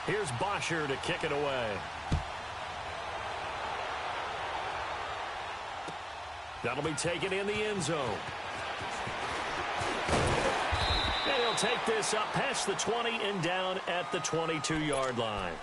Here's Bosher to kick it away. That'll be taken in the end zone. And he'll take this up past the 20 and down at the 22-yard line.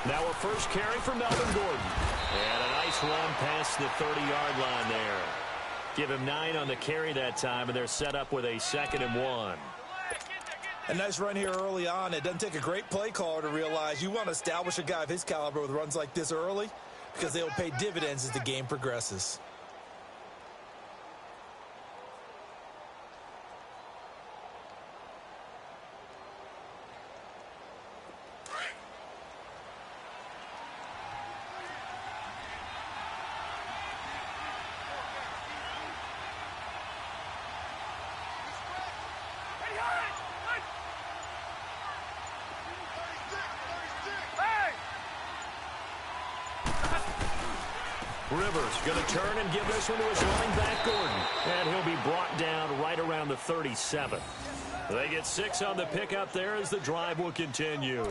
Now a first carry for Melvin Gordon. And a nice run past the 30-yard line there. Give him 9 on the carry that time, and they're set up with a 2nd and 1. A nice run here early on. It doesn't take a great play caller to realize you want to establish a guy of his caliber with runs like this early because they will pay dividends as the game progresses. Rivers going to turn and give this one to his running back, Gordon. And he'll be brought down right around the 37. They get 6 on the pickup there as the drive will continue.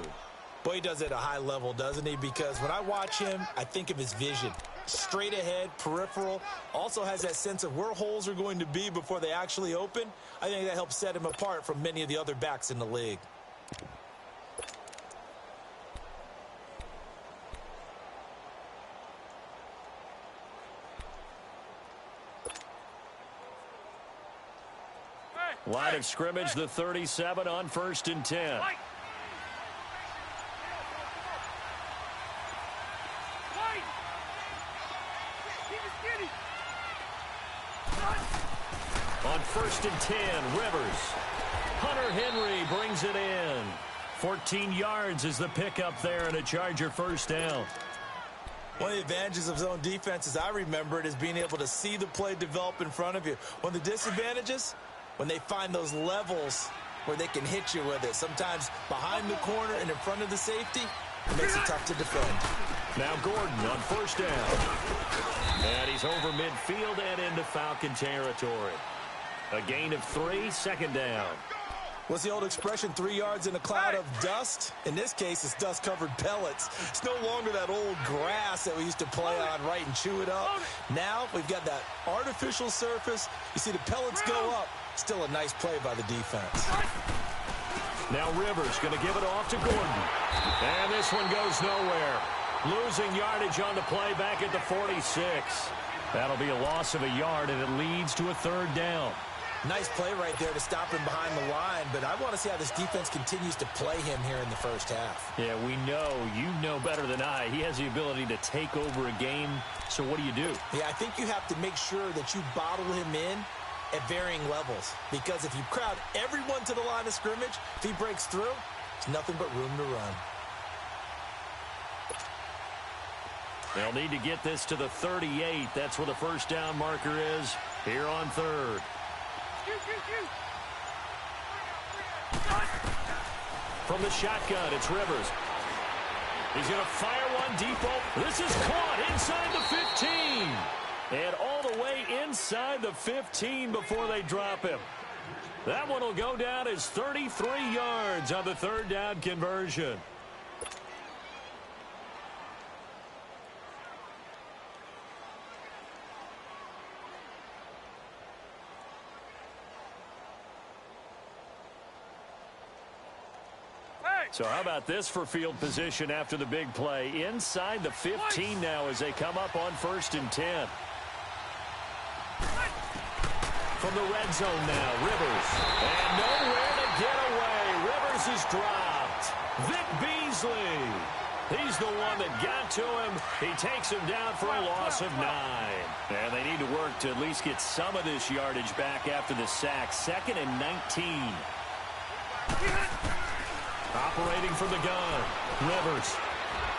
Boy, he does it at a high level, doesn't he? Because when I watch him, I think of his vision. Straight ahead, peripheral. Also has that sense of where holes are going to be before they actually open. I think that helps set him apart from many of the other backs in the league. Line of scrimmage, the 37 on 1st and 10. On 1st and 10, Rivers. Hunter Henry brings it in. 14 yards is the pickup there and a Charger first down. One of the advantages of zone defense, as I remember it, is being able to see the play develop in front of you. One of the disadvantages, when they find those levels where they can hit you with it. Sometimes behind the corner and in front of the safety, it makes it tough to defend. Now Gordon on 1st down. And he's over midfield and into Falcon territory. A gain of 3, 2nd down. What's the old expression, 3 yards in a cloud of dust? In this case, it's dust-covered pellets. It's no longer that old grass that we used to play on, right, and chew it up. Now we've got that artificial surface. You see the pellets go up. Still a nice play by the defense. Now Rivers going to give it off to Gordon. And this one goes nowhere. Losing yardage on the play back at the 46. That'll be a loss of a yard, and it leads to a 3rd down. Nice play right there to stop him behind the line, but I want to see how this defense continues to play him here in the first half. Yeah, we know. You know better than I. He has the ability to take over a game, so what do you do? Yeah, I think you have to make sure that you bottle him in at varying levels, because if you crowd everyone to the line of scrimmage, if he breaks through, there's nothing but room to run. They'll need to get this to the 38. That's where the first down marker is here on 3rd. From the shotgun, it's Rivers. He's going to fire one deep. This is caught inside the 15. And all the way inside the 15 before they drop him. That one will go down as 33 yards on the 3rd down conversion. So how about this for field position after the big play? Inside the 15 now as they come up on 1st and 10. from the red zone now. Rivers. And nowhere to get away. Rivers is dropped. Vic Beasley. He's the one that got to him. He takes him down for a loss of 9. And they need to work to at least get some of this yardage back after the sack. 2nd and 19. Operating from the gun. Rivers.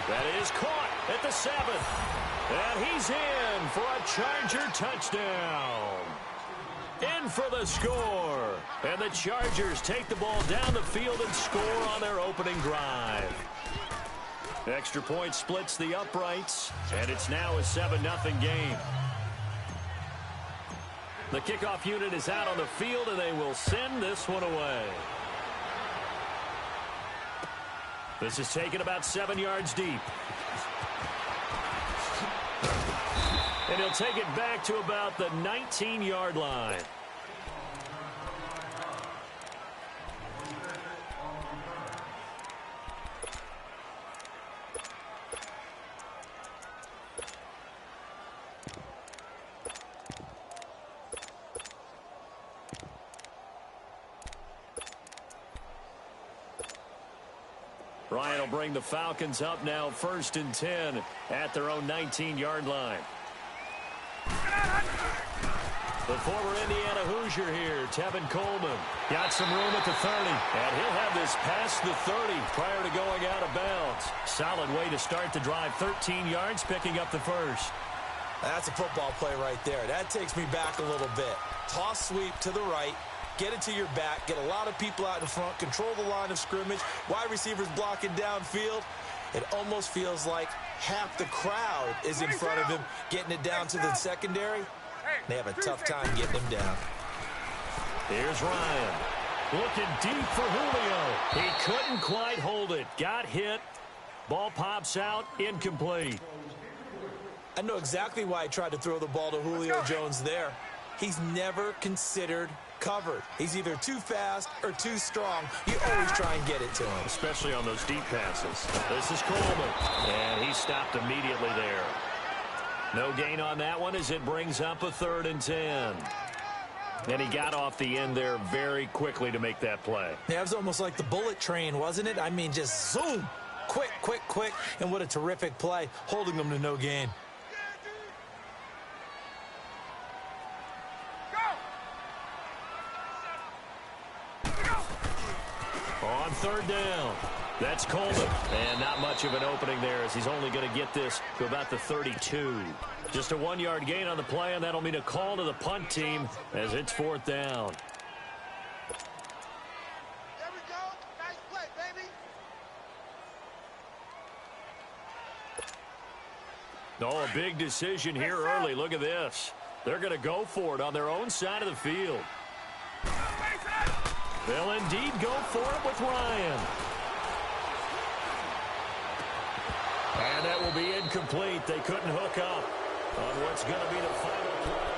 That is caught at the 7. And he's in for a Charger touchdown. In for the score. And the Chargers take the ball down the field and score on their opening drive. Extra point splits the uprights, and it's now a 7-0 game. The kickoff unit is out on the field, and they will send this one away. This is taken about 7 yards deep. And he'll take it back to about the 19-yard line. Ryan will bring the Falcons up now 1st and 10 at their own 19-yard line. The former Indiana Hoosier here, Tevin Coleman. Got some room at the 30. And he'll have this past the 30 prior to going out of bounds. Solid way to start the drive. 13 yards, picking up the first. That's a football play right there. That takes me back a little bit. Toss sweep to the right. Get it to your back. Get a lot of people out in front. Control the line of scrimmage. Wide receivers blocking downfield. It almost feels like half the crowd is in front of him, getting it down to the secondary. They have a tough time getting him down. Here's Ryan. Looking deep for Julio. He couldn't quite hold it. Got hit. Ball pops out. Incomplete. I know exactly why I tried to throw the ball to Julio Jones there. He's never considered covered. He's either too fast or too strong. You always try and get it to him. Especially on those deep passes. This is Coleman. And he stopped immediately there. No gain on that one as it brings up a 3rd and 10. And he got off the end there very quickly to make that play. Yeah, it was almost like the bullet train, wasn't it? I mean, just zoom. Quick, quick, quick. And what a terrific play, holding them to no gain. On 3rd down, that's Coleman. And not much of an opening there as he's only going to get this to about the 32. Just a 1-yard gain on the play, and that'll mean a call to the punt team as it's 4th down. There we go. Nice play, baby. Oh, a big decision here early. Look at this. They're going to go for it on their own side of the field. They'll indeed go for it with Ryan. And that will be incomplete. They couldn't hook up on what's going to be the final play.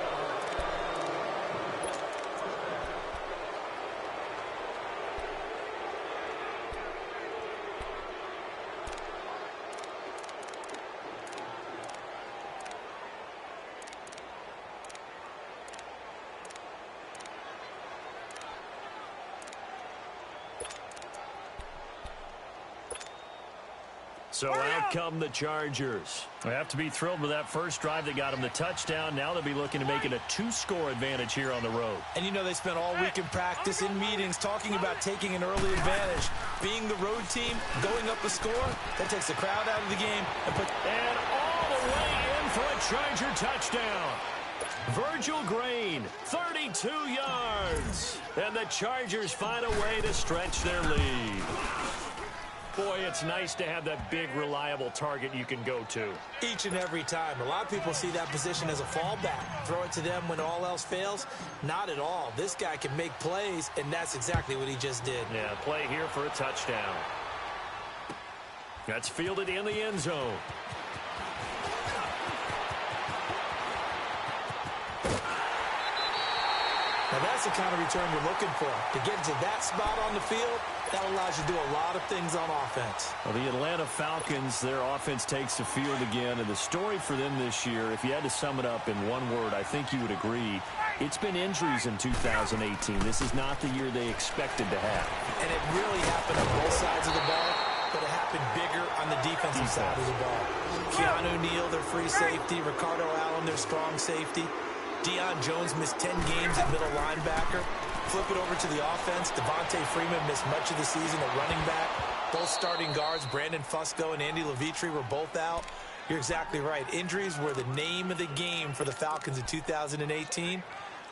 So out come the Chargers. They have to be thrilled with that first drive that got them the touchdown. Now they'll be looking to make it a 2-score advantage here on the road. And you know they spent all week in practice, in meetings, talking about taking an early advantage. Being the road team, going up a score, that takes the crowd out of the game. And all the way in for a Charger touchdown. Virgil Green, 32 yards. And the Chargers find a way to stretch their lead. Boy, it's nice to have that big, reliable target you can go to. Each and every time. A lot of people see that position as a fallback. Throw it to them when all else fails. Not at all. This guy can make plays, and that's exactly what he just did. Yeah, play here for a touchdown. That's fielded in the end zone. Now that's the kind of return you're looking for. To get to that spot on the field, That allows you to do a lot of things on offense. Well, the Atlanta Falcons, their offense takes the field again, and the story for them this year, if you had to sum it up in one word, I think you would agree, it's been injuries in 2018. This is not the year they expected to have. And it really happened on both sides of the ball, but it happened bigger on the defensive side of the ball. Keanu Neal, their free safety. Ricardo Allen, their strong safety. Deion Jones missed 10 games at middle linebacker. Flip it over to the offense. Devontae Freeman missed much of the season at running back. Both starting guards, Brandon Fusco and Andy Levitre, were both out. You're exactly right. Injuries were the name of the game for the Falcons in 2018.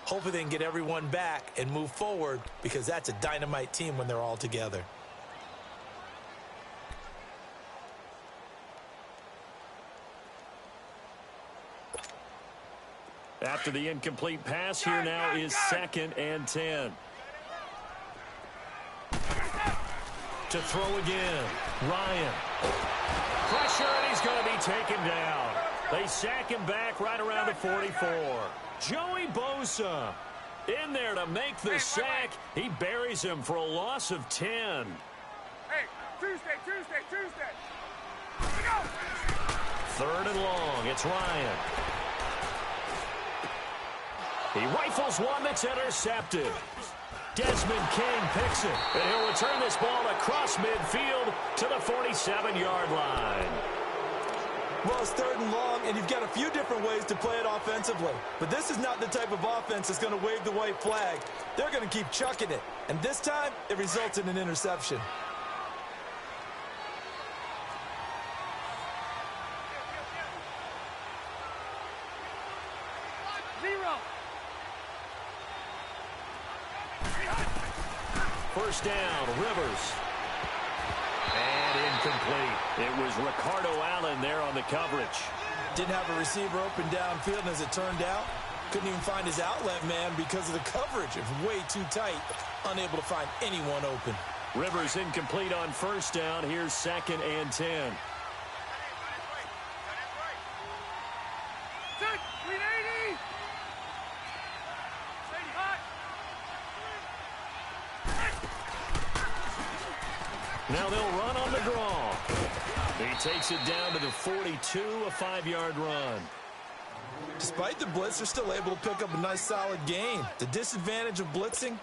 Hopefully they can get everyone back and move forward, because that's a dynamite team when they're all together. After the incomplete pass, here now is 2nd and 10. To throw again, Ryan. Pressure, and he's going to be taken down. They sack him back right around the 44. Joey Bosa in there to make the sack. He buries him for a loss of 10. Hey, Tuesday. Let's go. 3rd and long. It's Ryan. He rifles one that's intercepted. Desmond King picks it, and he'll return this ball across midfield to the 47-yard line. Well, it's 3rd and long, and you've got a few different ways to play it offensively. But this is not the type of offense that's going to wave the white flag. They're going to keep chucking it. And this time, it results in an interception. First down, Rivers. And incomplete. It was Ricardo Allen there on the coverage. Didn't have a receiver open downfield, and as it turned out, couldn't even find his outlet man because of the coverage. It was way too tight, unable to find anyone open. Rivers incomplete on first down. Here's 2nd and 10. Now they'll run on the draw. He takes it down to the 42, a 5-yard run. Despite the blitz, they're still able to pick up a nice, solid gain. The disadvantage of blitzing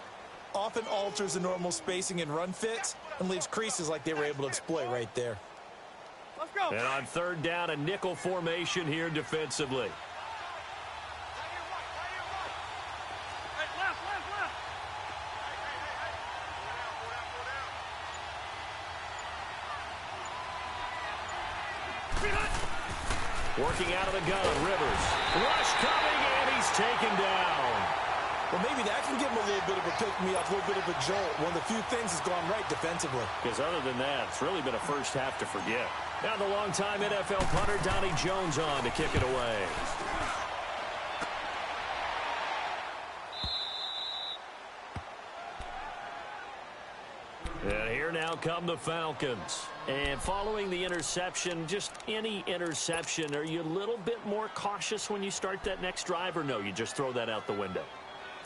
often alters the normal spacing and run fits and leaves creases like they were able to exploit right there. Let's go. And on 3rd down, a nickel formation here defensively. Working out of the gun, Rivers. Rush coming, and he's taken down. Well, maybe that can give him a little bit of a pick-me-up, a little bit of a jolt. One of the few things that's gone right defensively. Because other than that, it's really been a first half to forget. Now the longtime NFL punter, Donnie Jones, on to kick it away. And here now come the Falcons. And following the interception, just any interception, are you a little bit more cautious when you start that next drive, or no, you just throw that out the window?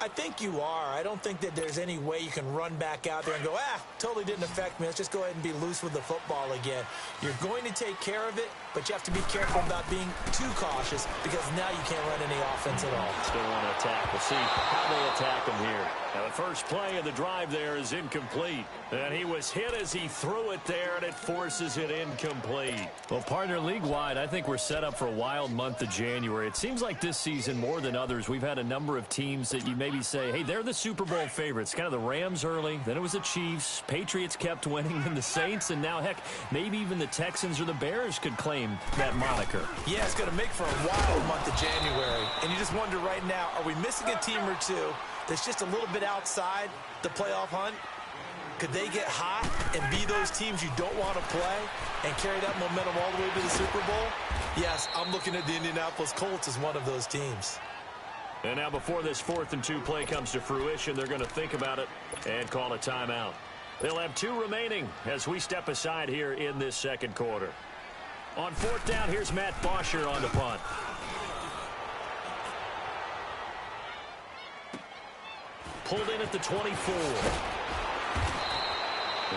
I think you are. I don't think that there's any way you can run back out there and go, totally didn't affect me. Let's just go ahead and be loose with the football again. You're going to take care of it, but you have to be careful about being too cautious, because now you can't run any offense at all. Still want to attack. We'll see how they attack him here. Now the first play of the drive there is incomplete. And he was hit as he threw it there, and it forces it incomplete. Well, partner, league-wide, I think we're set up for a wild month of January. It seems like this season, more than others, we've had a number of teams that you maybe say, hey, they're the Super Bowl favorites. Kind of the Rams early, then it was the Chiefs. Patriots kept winning, and the Saints, and now, heck, maybe even the Texans or the Bears could claim that moniker. Yeah, it's going to make for a wild month of January. And you just wonder right now, are we missing a team or two that's just a little bit outside the playoff hunt? Could they get hot and be those teams you don't want to play and carry that momentum all the way to the Super Bowl? Yes, I'm looking at the Indianapolis Colts as one of those teams. And now before this 4th and 2 play comes to fruition, they're going to think about it and call a timeout. They'll have 2 remaining as we step aside here in this second quarter. On 4th down, here's Matt Bosher on the punt. Pulled in at the 24.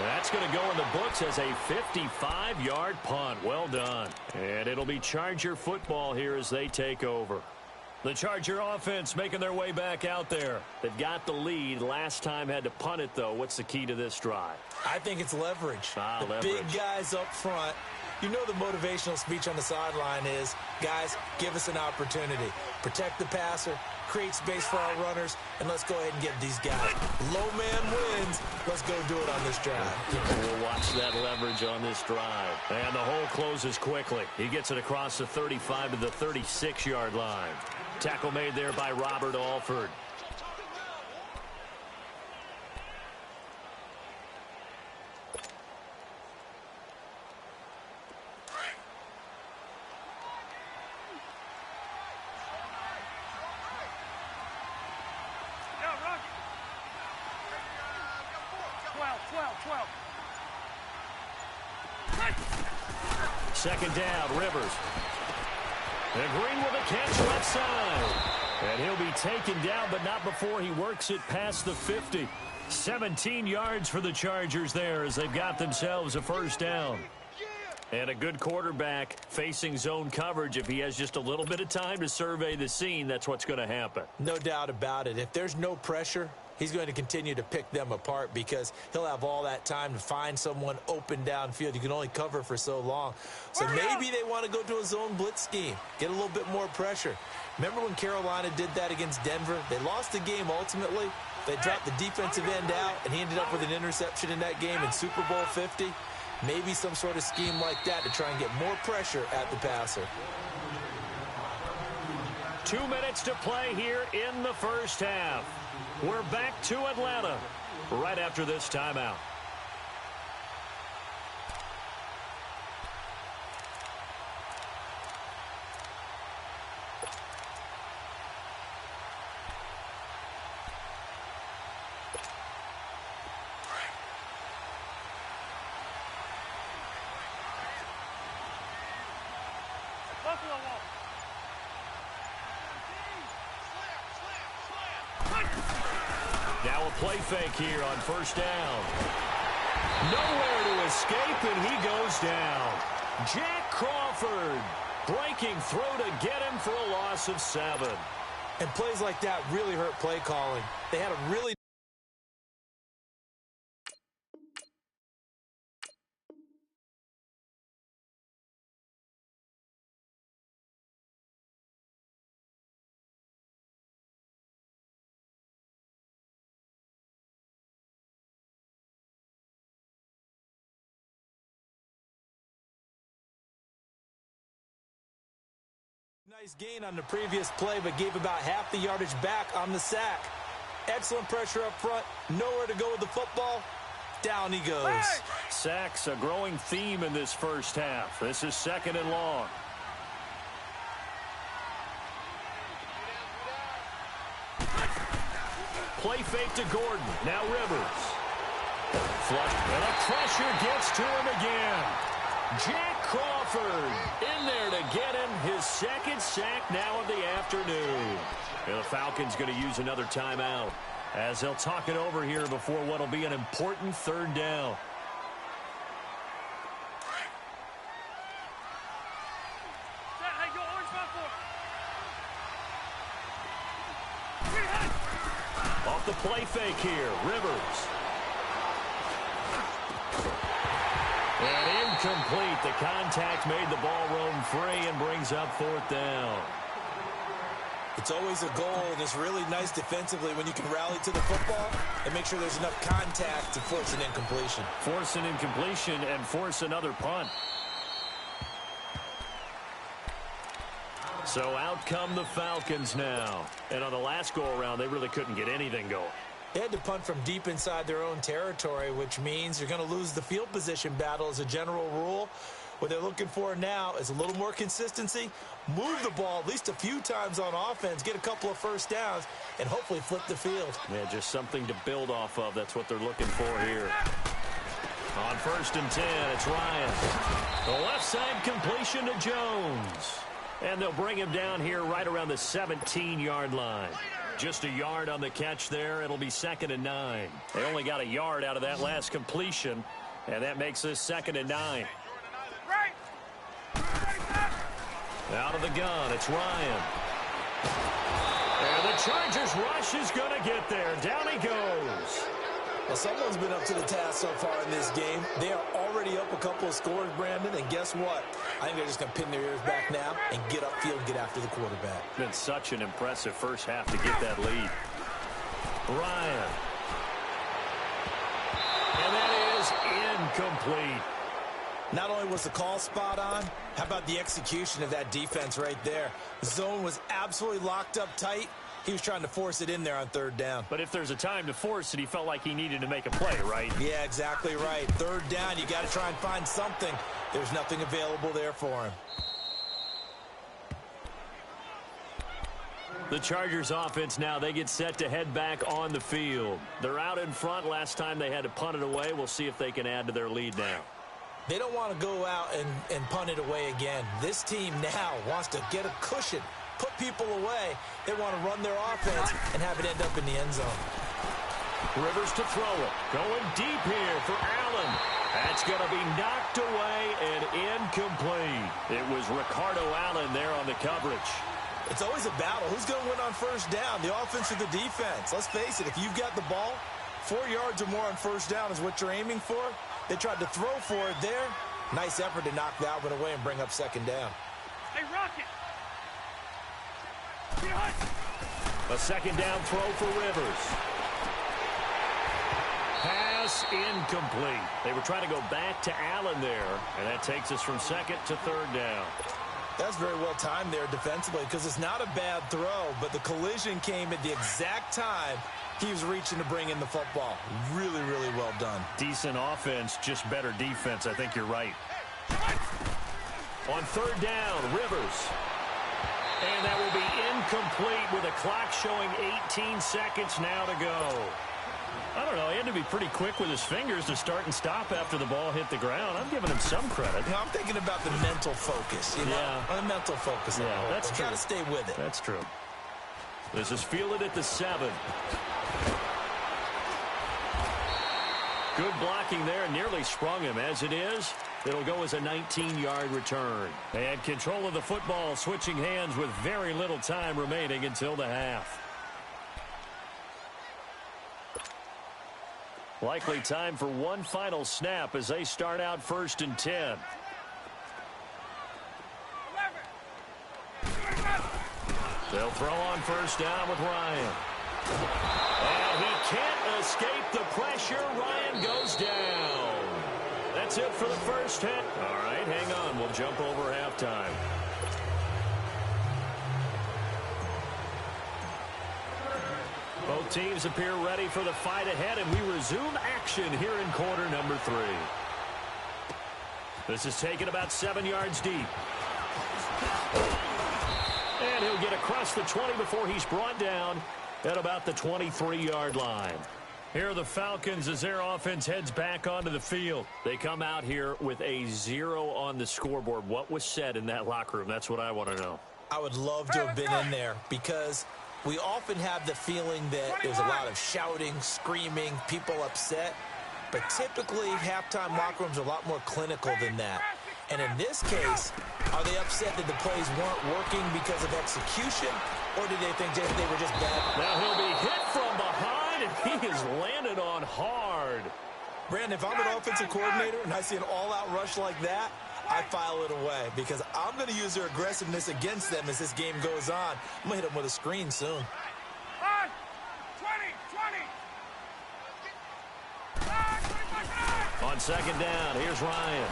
That's going to go in the books as a 55-yard punt. Well done. And it'll be Charger football here as they take over. The Charger offense making their way back out there. They've got the lead. Last time had to punt it, though. What's the key to this drive? I think it's leverage. Leverage. Big guys up front. You know the motivational speech on the sideline is, guys, give us an opportunity. Protect the passer, create space for our runners, and let's go ahead and get these guys. Low man wins. Let's go do it on this drive. We'll watch that leverage on this drive. And the hole closes quickly. He gets it across the 35 to the 36-yard line. Tackle made there by Robert Alford. Yo, Rocky. 12. Second down, Rivers. And Green with a catch left side. And he'll be taken down, but not before he works it past the 50. 17 yards for the Chargers there as they've got themselves a first down. And a good quarterback facing zone coverage. If he has just a little bit of time to survey the scene, that's what's going to happen. No doubt about it. If there's no pressure, he's going to continue to pick them apart because he'll have all that time to find someone open downfield. You can only cover for so long. So maybe they want to go to a zone blitz scheme, get a little bit more pressure. Remember when Carolina did that against Denver? They lost the game ultimately. They dropped the defensive end out, and he ended up with an interception in that game in Super Bowl 50. Maybe some sort of scheme like that to try and get more pressure at the passer. 2 minutes to play here in the first half. We're back to Atlanta right after this timeout. Buffalo wall. Now a play fake here on first down. Nowhere to escape, and he goes down. Jack Crawford breaking through to get him for a loss of 7. And plays like that really hurt play calling. They had a really nice gain on the previous play, but gave about half the yardage back on the sack. Excellent pressure up front. Nowhere to go with the football. Down he goes. Hey! Sacks a growing theme in this first half. This is 2nd and long. Play fake to Gordon. Now Rivers. Flush. And the pressure gets to him again. Jack Crawford in there to get him his 2nd sack now of the afternoon. And the Falcons going to use another timeout as they'll talk it over here before what will be an important 3rd down. Hey, go orange 5-4. Off the play fake here, Rivers. And incomplete. The contact made the ball roam free and brings up 4th down. It's always a goal, and it's really nice defensively when you can rally to the football and make sure there's enough contact to force an incompletion. Force an incompletion and force another punt. So out come the Falcons now. And on the last go-around, they really couldn't get anything going. They had to punt from deep inside their own territory, which means you're going to lose the field position battle as a general rule. What they're looking for now is a little more consistency, move the ball at least a few times on offense, get a couple of first downs, and hopefully flip the field. Yeah, just something to build off of. That's what they're looking for here. On 1st and 10, it's Ryan. The left side completion to Jones. And they'll bring him down here right around the 17-yard line. Just a yard on the catch there. It'll be 2nd and 9. They only got a yard out of that last completion, and that makes this 2nd and 9. Out of the gun, it's Ryan. And the Chargers rush is going to get there. Down he goes. Well, someone's been up to the task so far in this game. They are already up a couple of scores, Brandon, and guess what? I think they're just going to pin their ears back now and get upfield and get after the quarterback. Been such an impressive first half to get that lead. Ryan. And that is incomplete. Not only was the call spot on, how about the execution of that defense right there? The zone was absolutely locked up tight. He was trying to force it in there on 3rd down. But if there's a time to force it, he felt like he needed to make a play, right? Yeah, exactly right. 3rd down, you got to try and find something. There's nothing available there for him. The Chargers offense now, they get set to head back on the field. They're out in front. Last time they had to punt it away. We'll see if they can add to their lead now. They don't want to go out and punt it away again. This team now wants to get a cushion, put people away. They want to run their offense and have it end up in the end zone. Rivers to throw it. Going deep here for Allen. That's going to be knocked away and incomplete. It was Ricardo Allen there on the coverage. It's always a battle. Who's going to win on 1st down, the offense or the defense? Let's face it, if you've got the ball, 4 yards or more on 1st down is what you're aiming for. They tried to throw for it there. Nice effort to knock that one away and bring up 2nd down. Hey, Rocket. A 2nd down throw for Rivers. Pass incomplete. They were trying to go back to Allen there, and that takes us from 2nd to 3rd down. That's very well timed there defensively because it's not a bad throw, but the collision came at the exact time he was reaching to bring in the football. Really, really well done. Decent offense, just better defense. I think you're right. On 3rd down, Rivers. And that will be incomplete with a clock showing 18 seconds now to go. I don't know. He had to be pretty quick with his fingers to start and stop after the ball hit the ground. I'm giving him some credit. You know, I'm thinking about the mental focus. You know, yeah. The mental focus. Yeah, that's true. Got to stay with it. That's true. This is fielded at the 7. Good blocking there. Nearly sprung him. As it is, it'll go as a 19-yard return. They had control of the football, switching hands with very little time remaining until the half. Likely time for one final snap as they start out 1st and 10. They'll throw on 1st down with Ryan. And he can't escape the pressure. Ryan goes down. That's it for the first hit. All right, hang on. We'll jump over halftime. Both teams appear ready for the fight ahead, and we resume action here in quarter number 3. This is taken about 7 yards deep. And he'll get across the 20 before he's brought down at about the 23-yard line. Here are the Falcons as their offense heads back onto the field. They come out here with a 0 on the scoreboard. What was said in that locker room? That's what I want to know. I would love to have been in there because we often have the feeling that there's a lot of shouting, screaming, people upset. But typically, halftime locker rooms are a lot more clinical than that. And in this case, are they upset that the plays weren't working because of execution, or did they think they were just bad? Now he'll be hit from behind, and he is landed on hard. Brandon, if I'm an offensive coordinator and I see an all-out rush like that, I file it away because I'm going to use their aggressiveness against them as this game goes on. I'm going to hit them with a screen soon. 20. On 2nd down, here's Ryan.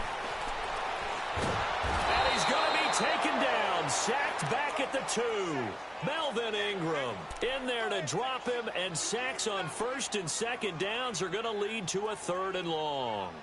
And he's going to be taken down, sacked back at the 2. Melvin Ingram in there to drop him, and sacks on 1st and 2nd downs are going to lead to a 3rd and long.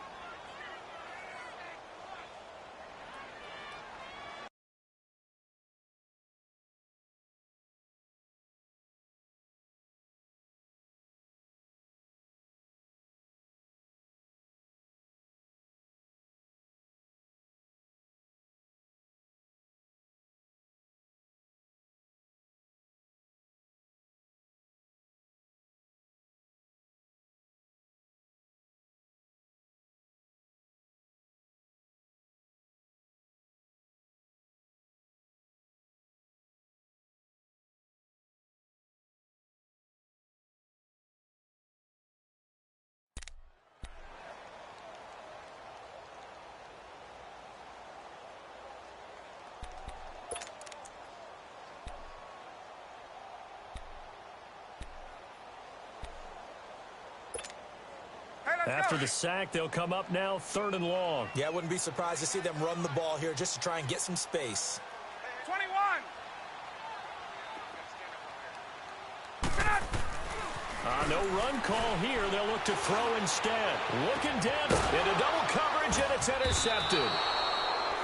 After the sack, they'll come up now 3rd and long. Yeah, I wouldn't be surprised to see them run the ball here just to try and get some space. 21. No run call here. They'll look to throw instead. Looking down into double coverage, and it's intercepted.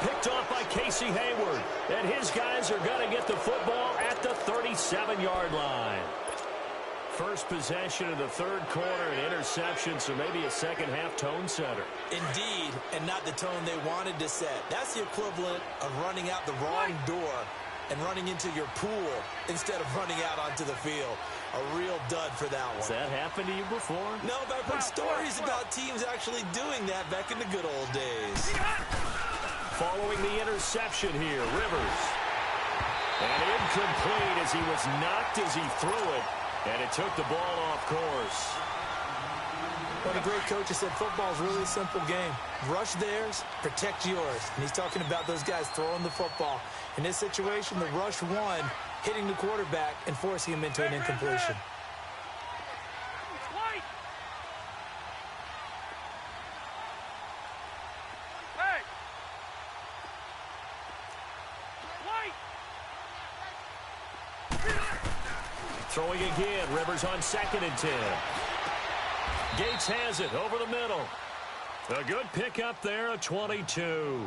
Picked off by Casey Hayward. And his guys are going to get the football at the 37-yard line. First possession of the 3rd quarter, an interception, so maybe a second-half tone setter. Indeed, and not the tone they wanted to set. That's the equivalent of running out the wrong door and running into your pool instead of running out onto the field. A real dud for that one. Has that happened to you before? No, but I've heard stories about teams actually doing that back in the good old days. Following the interception here, Rivers. And incomplete as he was knocked as he threw it. And it took the ball off course. Well, the great coach has said football is really a simple game. Rush theirs, protect yours. And he's talking about those guys throwing the football. In this situation, the rush won, hitting the quarterback and forcing him into an incompletion. Throwing again, Rivers on 2nd and 10. Gates has it over the middle. A good pickup there, a 22.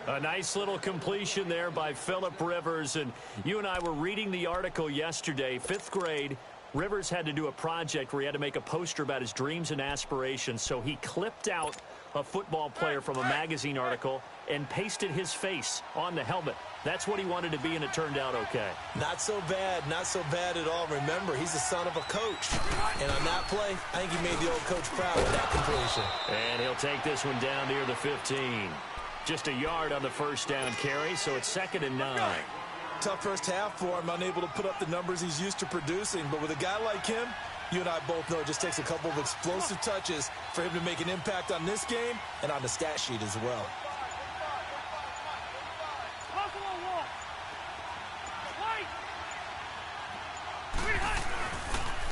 A nice little completion there by Phillip Rivers. And you and I were reading the article yesterday, 5th grade. Rivers had to do a project where he had to make a poster about his dreams and aspirations. So he clipped out a football player from a magazine article and pasted his face on the helmet. That's what he wanted to be, and it turned out okay. Not so bad at all. Remember, he's the son of a coach. And on that play, I think he made the old coach proud with that completion. And he'll take this one down near the 15. Just a yard on the first down carry, so it's 2nd and 9. Tough first half for him, unable to put up the numbers he's used to producing. But with a guy like him, you and I both know it just takes a couple of explosive touches for him to make an impact on this game and on the stat sheet as well.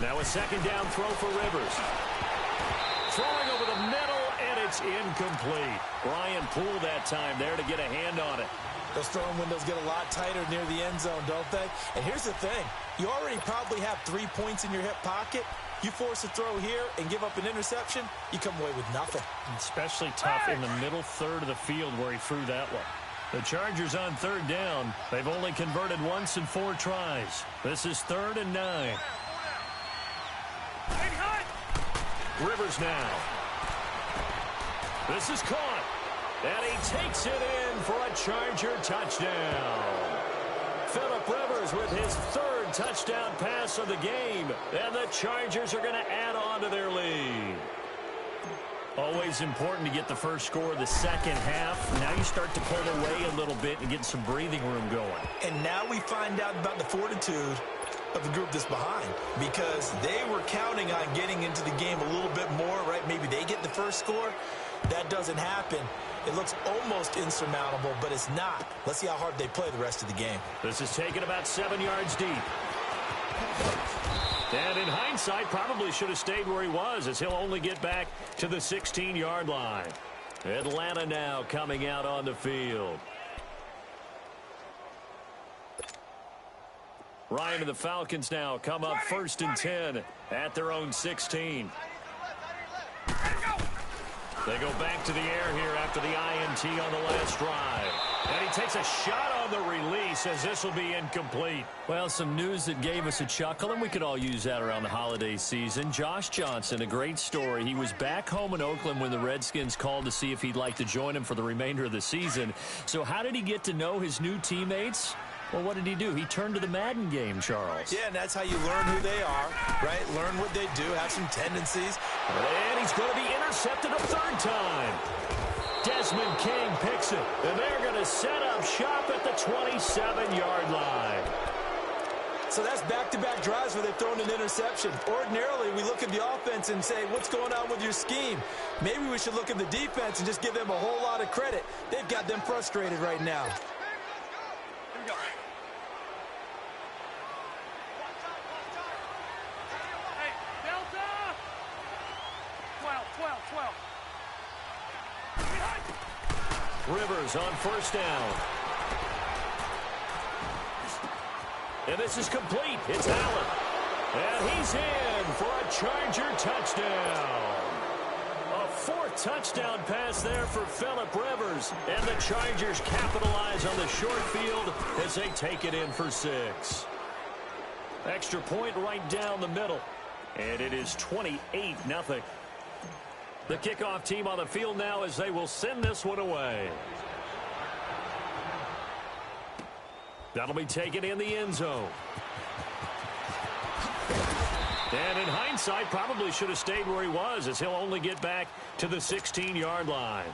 Now a 2nd down throw for Rivers. Throwing over the middle, and it's incomplete. Brian Poole that time there to get a hand on it. Those throwing windows get a lot tighter near the end zone, don't they? And here's the thing. You already probably have 3 points in your hip pocket. You force a throw here and give up an interception, you come away with nothing. Especially tough in the middle 3rd of the field where he threw that one. The Chargers on 3rd down. They've only converted once in 4 tries. This is 3rd and 9. Rivers now. This is caught. And he takes it in for a Charger touchdown. Phillip Rivers with his 3rd touchdown pass of the game. And the Chargers are going to add on to their lead. Always important to get the first score of the second half. Now you start to pull away a little bit and get some breathing room going. And now we find out about the fortitude of the group that's behind, because they were counting on getting into the game a little bit more, right? Maybe they get the first score. That doesn't happen. It looks almost insurmountable, but it's not. Let's see how hard they play the rest of the game. This is taken about 7 yards deep. And in hindsight, probably should have stayed where he was, as he'll only get back to the 16-yard line. Atlanta now coming out on the field. Ryan and the Falcons now come up 1st and 10 at their own 16. They go back to the air here after the INT on the last drive. And he takes a shot on the release as this will be incomplete. Well, some news that gave us a chuckle, and we could all use that around the holiday season. Josh Johnson, a great story. He was back home in Oakland when the Redskins called to see if he'd like to join him for the remainder of the season. So how did he get to know his new teammates? Well, what did he do? He turned to the Madden game, Charles. Yeah, and that's how you learn who they are, right? Learn what they do, have some tendencies. And he's going to be intercepted a 3rd time. Desmond King picks it, and they're going to set up shop at the 27-yard line. So that's back-to-back drives where they've thrown an interception. Ordinarily, we look at the offense and say, what's going on with your scheme? Maybe we should look at the defense and just give them a whole lot of credit. They've got them frustrated right now. Here we go. Hey, Delta! 12, 12. 12. Rivers on first down. And this is complete. It's Allen. And he's in for a Charger touchdown. A fourth touchdown pass there for Phillip Rivers. And the Chargers capitalize on the short field as they take it in for 6. Extra point right down the middle. And it is 28-0. The kickoff team on the field now as they will send this one away. That'll be taken in the end zone. And in hindsight, probably should have stayed where he was, as he'll only get back to the 16-yard line.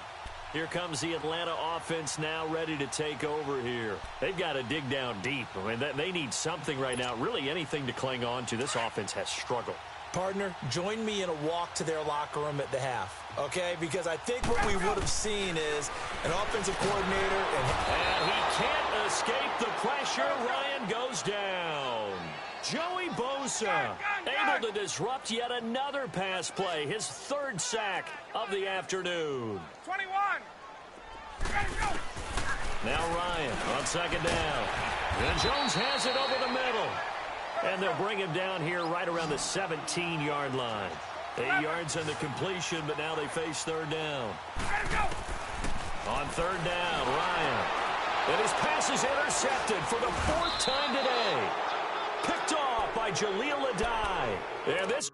Here comes the Atlanta offense now ready to take over here. They've got to dig down deep. I mean, they need something right now, really anything to cling on to. This offense has struggled. Partner, join me in a walk to their locker room at the half, okay? Because I think what we would have seen is an offensive coordinator. And he can't escape the pressure. Ryan goes down. Joey Bosa able to disrupt yet another pass play. His 3rd sack of the afternoon. 21. Ready, go. Now Ryan on second down. And Jones has it over the middle. And they'll bring him down here right around the 17-yard line. 8 yards on the completion, but now they face 3rd down. Ready, go. On 3rd down, Ryan. And his pass is intercepted for the 4th time today. Picked off by Jaleel Adai. And this